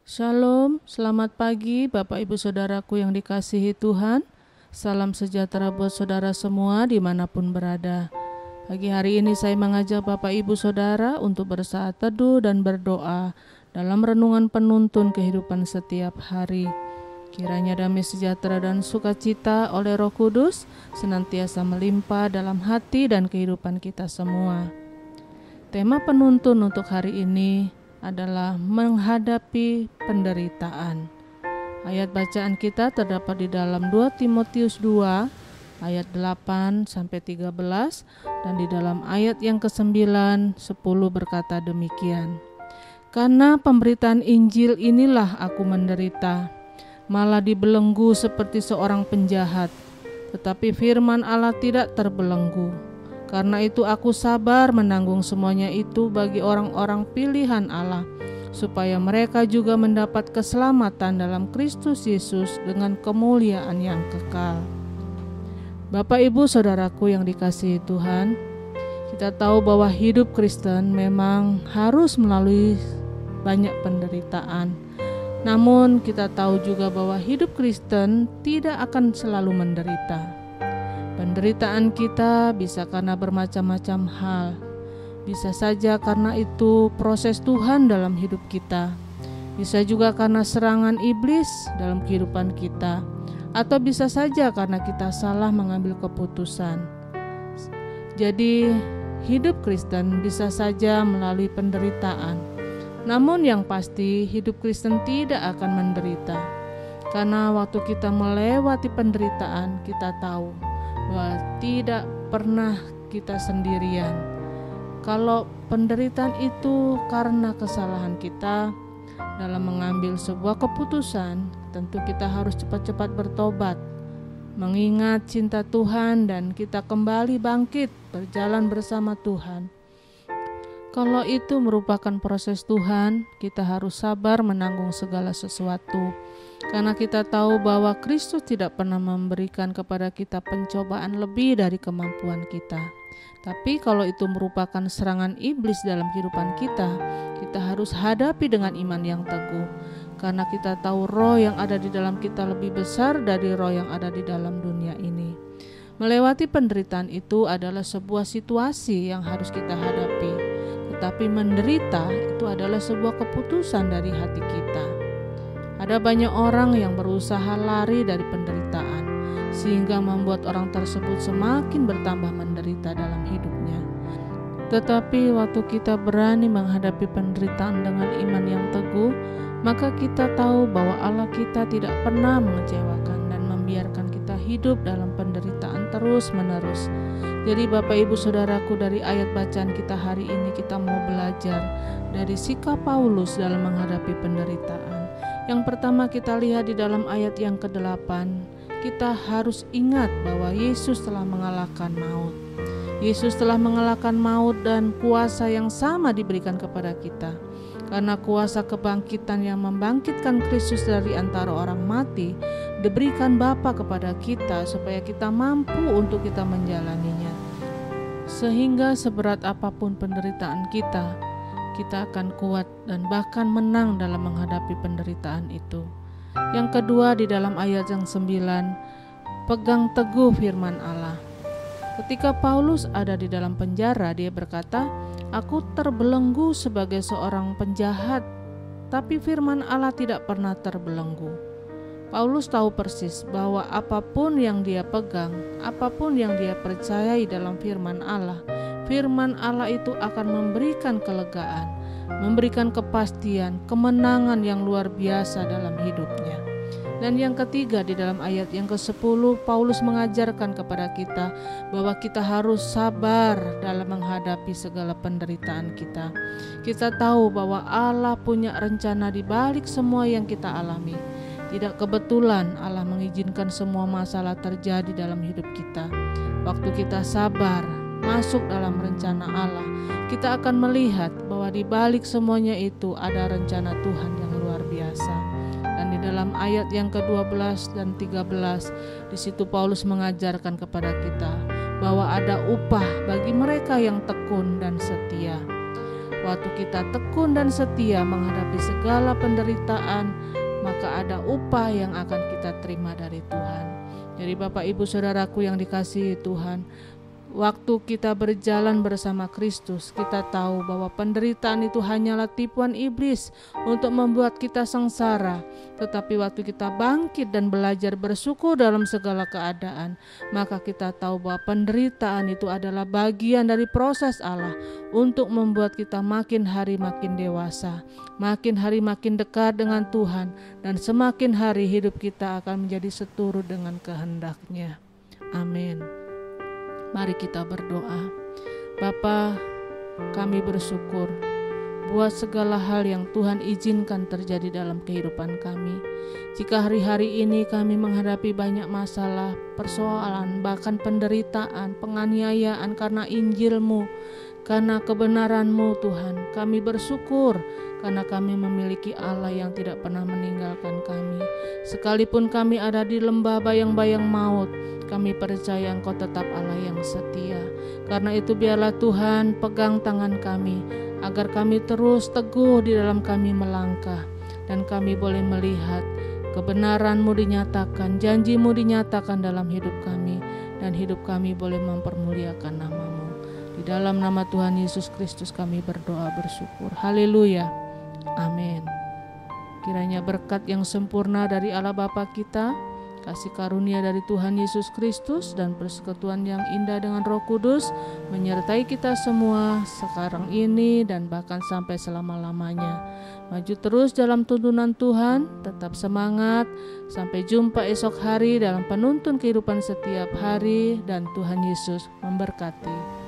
Shalom, selamat pagi Bapak Ibu Saudaraku yang dikasihi Tuhan. Salam sejahtera buat saudara semua dimanapun berada. Pagi hari ini saya mengajak Bapak Ibu Saudara untuk bersaat teduh dan berdoa dalam renungan penuntun kehidupan setiap hari. Kiranya damai sejahtera dan sukacita oleh Roh Kudus senantiasa melimpah dalam hati dan kehidupan kita semua. Tema penuntun untuk hari ini adalah menghadapi penderitaan. Ayat bacaan kita terdapat di dalam 2 Timotius 2 ayat 8 sampai 13 dan di dalam ayat yang ke-9 10 berkata demikian. Karena pemberitaan Injil inilah aku menderita, malah dibelenggu seperti seorang penjahat, tetapi firman Allah tidak terbelenggu. Karena itu aku sabar menanggung semuanya itu bagi orang-orang pilihan Allah, supaya mereka juga mendapat keselamatan dalam Kristus Yesus dengan kemuliaan yang kekal. Bapak Ibu Saudaraku yang dikasihi Tuhan, kita tahu bahwa hidup Kristen memang harus melalui banyak penderitaan. Namun kita tahu juga bahwa hidup Kristen tidak akan selalu menderita. Penderitaan kita bisa karena bermacam-macam hal. Bisa saja karena itu proses Tuhan dalam hidup kita. Bisa juga karena serangan iblis dalam kehidupan kita. Atau bisa saja karena kita salah mengambil keputusan. Jadi hidup Kristen bisa saja melalui penderitaan. Namun yang pasti hidup Kristen tidak akan menderita. Karena waktu kita melewati penderitaan, kita tahu bahwa tidak pernah kita sendirian. Kalau penderitaan itu karena kesalahan kita dalam mengambil sebuah keputusan, tentu kita harus cepat-cepat bertobat, mengingat cinta Tuhan dan kita kembali bangkit berjalan bersama Tuhan. Kalau itu merupakan proses Tuhan, kita harus sabar menanggung segala sesuatu. Karena kita tahu bahwa Kristus tidak pernah memberikan kepada kita pencobaan lebih dari kemampuan kita. Tapi kalau itu merupakan serangan iblis dalam kehidupan kita, kita harus hadapi dengan iman yang teguh. Karena kita tahu roh yang ada di dalam kita lebih besar dari roh yang ada di dalam dunia ini. Melewati penderitaan itu adalah sebuah situasi yang harus kita hadapi. Tetapi menderita itu adalah sebuah keputusan dari hati kita. Ada banyak orang yang berusaha lari dari penderitaan, sehingga membuat orang tersebut semakin bertambah menderita dalam hidupnya. Tetapi waktu kita berani menghadapi penderitaan dengan iman yang teguh, maka kita tahu bahwa Allah kita tidak pernah mengecewakan dan membiarkan kita hidup dalam penderitaan terus-menerus. Jadi Bapak Ibu Saudaraku, dari ayat bacaan kita hari ini kita mau belajar dari sikap Paulus dalam menghadapi penderitaan. Yang pertama kita lihat di dalam ayat yang ke-8, kita harus ingat bahwa Yesus telah mengalahkan maut. Yesus telah mengalahkan maut dan kuasa yang sama diberikan kepada kita. Karena kuasa kebangkitan yang membangkitkan Kristus dari antara orang mati diberikan Bapa kepada kita supaya kita mampu untuk kita menjalaninya. Sehingga seberat apapun penderitaan kita akan kuat dan bahkan menang dalam menghadapi penderitaan itu. Yang kedua di dalam ayat yang 9, pegang teguh firman Allah. Ketika Paulus ada di dalam penjara, dia berkata, "Aku terbelenggu sebagai seorang penjahat, tapi firman Allah tidak pernah terbelenggu." Paulus tahu persis bahwa apapun yang dia pegang, apapun yang dia percayai dalam firman Allah itu akan memberikan kelegaan, memberikan kepastian, kemenangan yang luar biasa dalam hidupnya. Dan yang ketiga di dalam ayat yang ke-10, Paulus mengajarkan kepada kita bahwa kita harus sabar dalam menghadapi segala penderitaan kita. Kita tahu bahwa Allah punya rencana di balik semua yang kita alami. Tidak kebetulan Allah mengizinkan semua masalah terjadi dalam hidup kita. Waktu kita sabar, masuk dalam rencana Allah, kita akan melihat bahwa di balik semuanya itu ada rencana Tuhan yang luar biasa. Dan di dalam ayat yang ke-12 dan 13, di situ Paulus mengajarkan kepada kita bahwa ada upah bagi mereka yang tekun dan setia. Waktu kita tekun dan setia menghadapi segala penderitaan, maka ada upah yang akan kita terima dari Tuhan. Jadi Bapak Ibu Saudaraku yang dikasihi Tuhan, waktu kita berjalan bersama Kristus, kita tahu bahwa penderitaan itu hanyalah tipuan iblis untuk membuat kita sengsara. Tetapi waktu kita bangkit dan belajar bersyukur dalam segala keadaan, maka kita tahu bahwa penderitaan itu adalah bagian dari proses Allah untuk membuat kita makin hari makin dewasa, makin hari makin dekat dengan Tuhan, dan semakin hari hidup kita akan menjadi seturut dengan kehendak-Nya. Amin. Mari kita berdoa. Bapa, kami bersyukur buat segala hal yang Tuhan izinkan terjadi dalam kehidupan kami. Jika hari-hari ini kami menghadapi banyak masalah, persoalan, bahkan penderitaan, penganiayaan karena Injil-Mu, karena kebenaran-Mu Tuhan, kami bersyukur karena kami memiliki Allah yang tidak pernah meninggalkan kami. Sekalipun kami ada di lembah bayang-bayang maut, kami percaya Engkau tetap Allah yang setia. Karena itu biarlah Tuhan pegang tangan kami, agar kami terus teguh di dalam kami melangkah, dan kami boleh melihat kebenaran-Mu dinyatakan, janji-Mu dinyatakan dalam hidup kami, dan hidup kami boleh mempermuliakan nama-Mu. Di dalam nama Tuhan Yesus Kristus kami berdoa bersyukur. Haleluya. Amin. Kiranya berkat yang sempurna dari Allah Bapa kita, kasih karunia dari Tuhan Yesus Kristus, dan persekutuan yang indah dengan Roh Kudus menyertai kita semua sekarang ini dan bahkan sampai selama-lamanya. Maju terus dalam tuntunan Tuhan, tetap semangat. Sampai jumpa esok hari dalam penuntun kehidupan setiap hari, dan Tuhan Yesus memberkati.